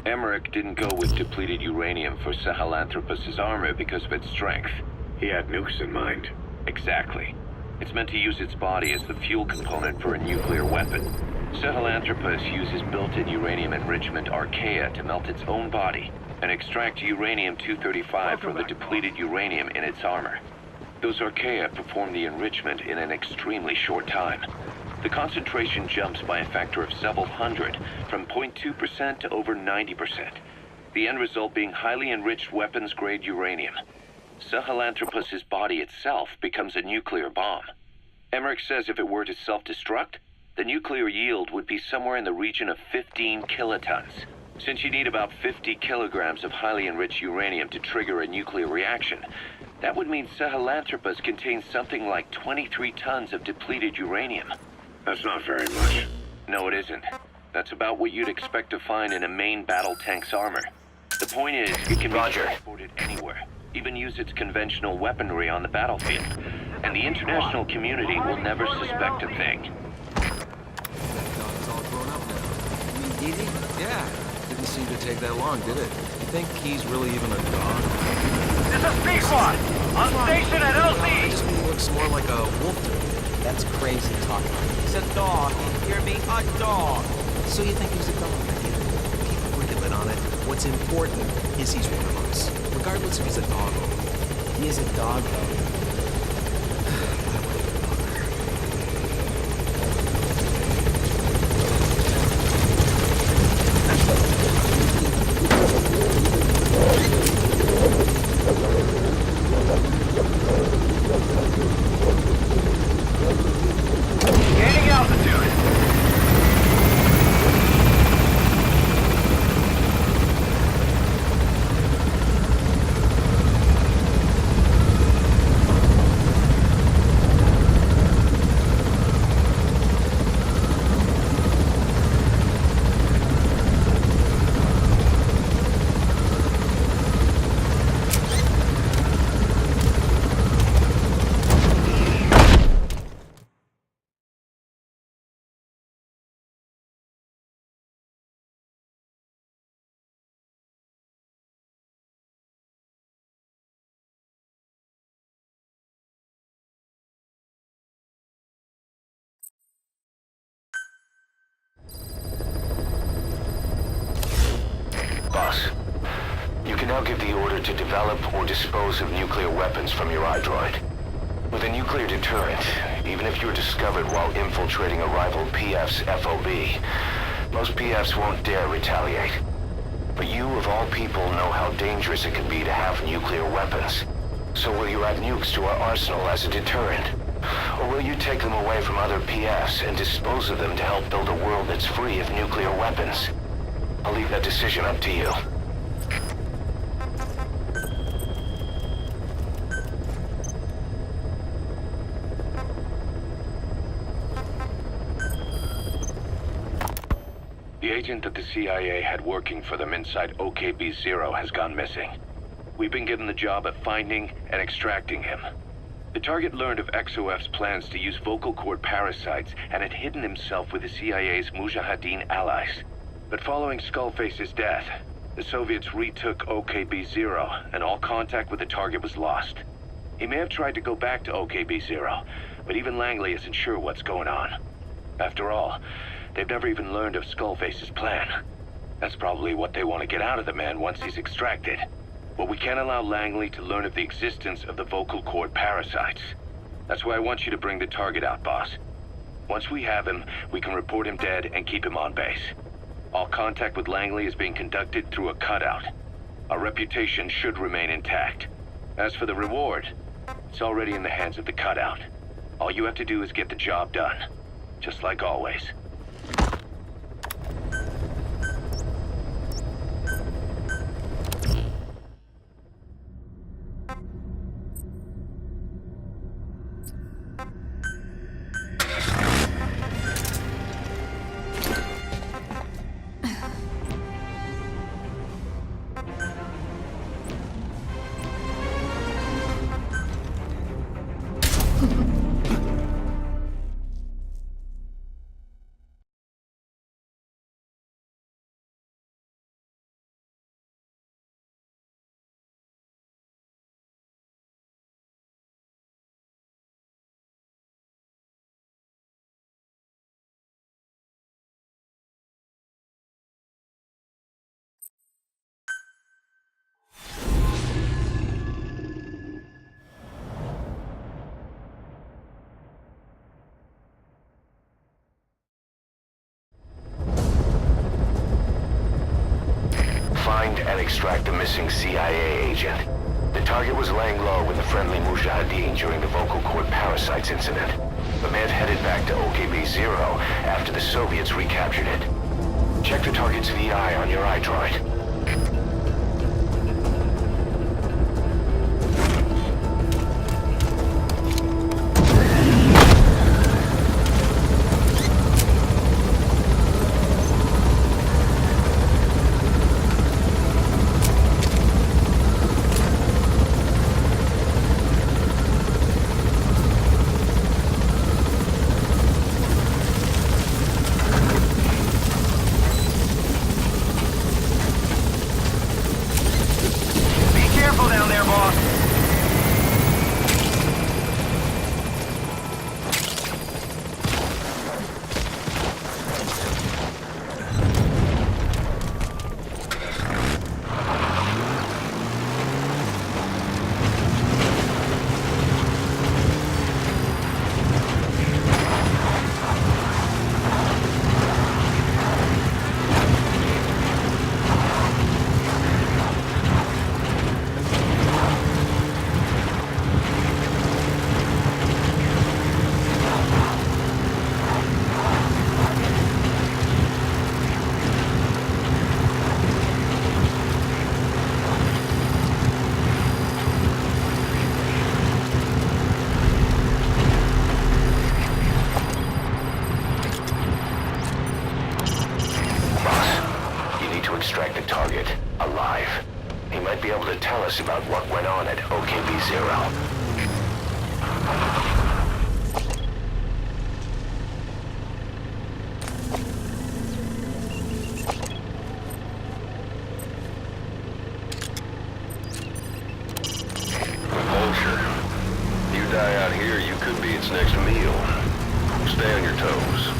Emmerich didn't go with depleted uranium for Sahelanthropus' armor because of its strength. He had nukes in mind. Exactly. It's meant to use its body as the fuel component for a nuclear weapon. Sahelanthropus uses built-in uranium enrichment archaea to melt its own body and extract uranium-235 from the depleted uranium in its armor. Those archaea perform the enrichment in an extremely short time. The concentration jumps by a factor of several hundred, from 0.2% to over 90%. The end result being highly enriched weapons-grade uranium. Sahelanthropus' body itself becomes a nuclear bomb. Emmerich says if it were to self-destruct, the nuclear yield would be somewhere in the region of 15 kilotons. Since you need about 50 kilograms of highly enriched uranium to trigger a nuclear reaction, that would mean Sahelanthropus contains something like 23 tons of depleted uranium. That's not very much. No, it isn't. That's about what you'd expect to find in a main battle tank's armor. The point is, it can be transported anywhere, even use its conventional weaponry on the battlefield. And the international community will never suspect a thing. Dog's all grown up now. You mean Edie? Yeah. Didn't seem to take that long, did it? You think he's really even a dog? This is Pequod! On station at I LZ! just mean he looks more like a wolf to me. That's crazy talk. He's a dog, you hear me? A dog! So you think he was a dog? Keep a quick lid on it. What's important is he's one of us. Regardless if he's a dog or a wolf. He is a dog, though. Gaining altitude! Boss, you can now give the order to develop or dispose of nuclear weapons from your iDroid. With a nuclear deterrent, even if you're discovered while infiltrating a rival PF's FOB, most PFs won't dare retaliate. But you, of all people, know how dangerous it can be to have nuclear weapons. So will you add nukes to our arsenal as a deterrent? Or will you take them away from other PFs and dispose of them to help build a world that's free of nuclear weapons? I'll leave that decision up to you. The agent that the CIA had working for them inside OKB-0 has gone missing. We've been given the job of finding and extracting him. The target learned of XOF's plans to use vocal cord parasites and had hidden himself with the CIA's Mujahideen allies. But following Skullface's death, the Soviets retook OKB-0 and all contact with the target was lost. He may have tried to go back to OKB-0, but even Langley isn't sure what's going on. After all, they've never even learned of Skullface's plan. That's probably what they want to get out of the man once he's extracted. But we can't allow Langley to learn of the existence of the vocal cord parasites. That's why I want you to bring the target out, boss. Once we have him, we can report him dead and keep him on base. All contact with Langley is being conducted through a cutout. Our reputation should remain intact. As for the reward, it's already in the hands of the cutout. All you have to do is get the job done. Just like always. find and extract the missing CIA agent. The target was laying low with the friendly Mujahideen during the vocal cord parasites incident. The man headed back to OKB-0 after the Soviets recaptured it. Check the target's VI on your iDroid. Extract the target alive. He might be able to tell us about what went on at OKB-0. Vulture. You die out here, you could be its next meal. Stay on your toes.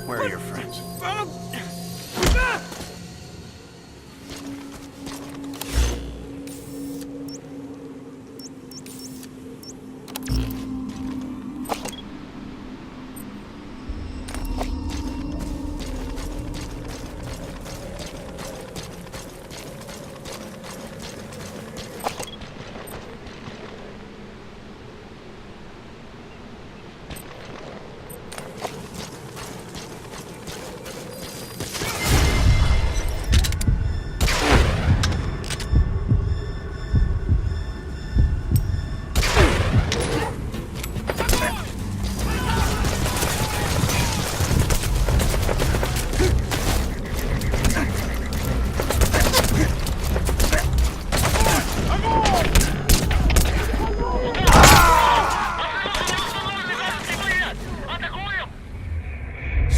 Where are your friends?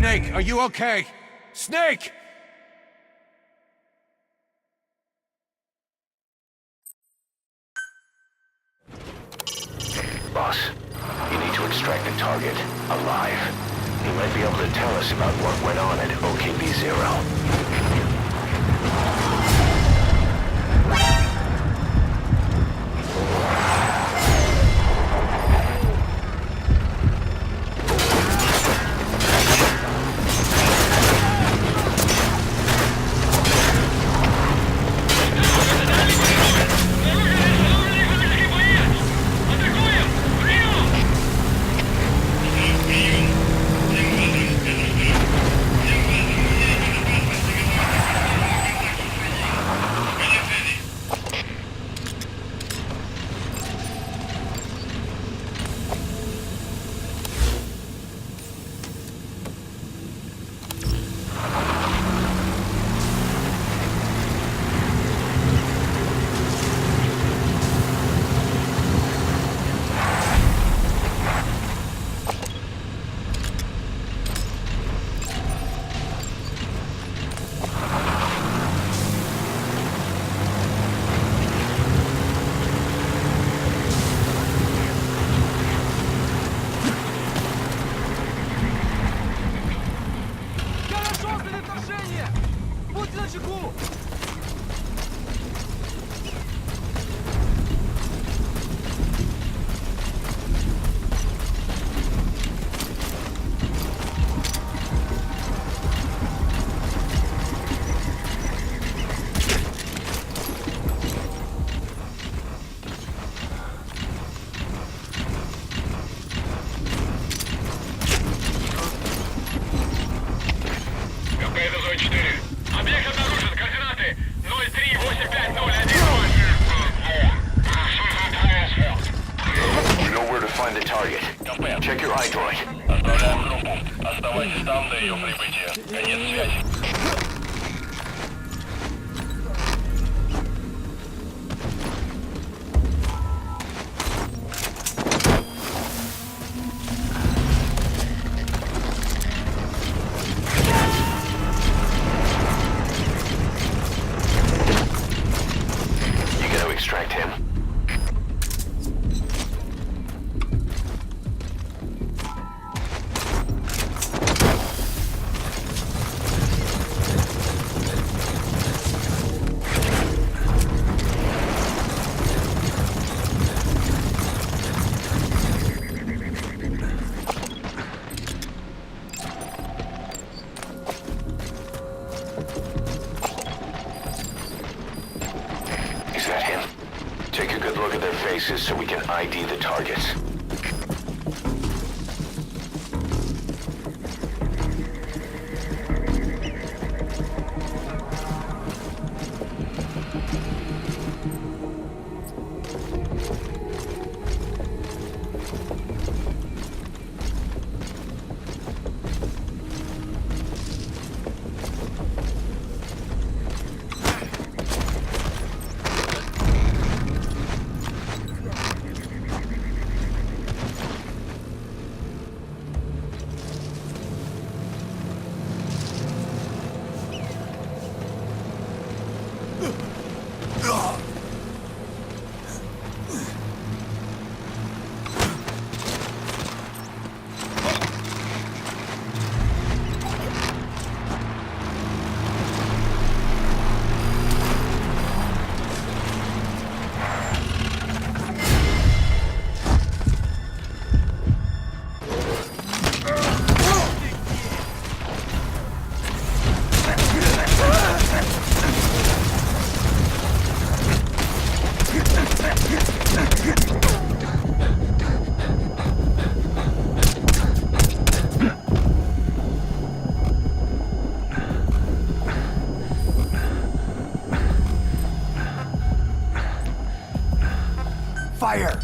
Snake, are you okay? Snake! Boss, you need to extract the target alive. He might be able to tell us about what went on at OKB-0. target. Check your iDroid. Отправляем группу. Оставайтесь там до ее прибытия. Конец связи. You gonna extract him? Is that him? Take a good look at their faces so we can ID the targets. Fire!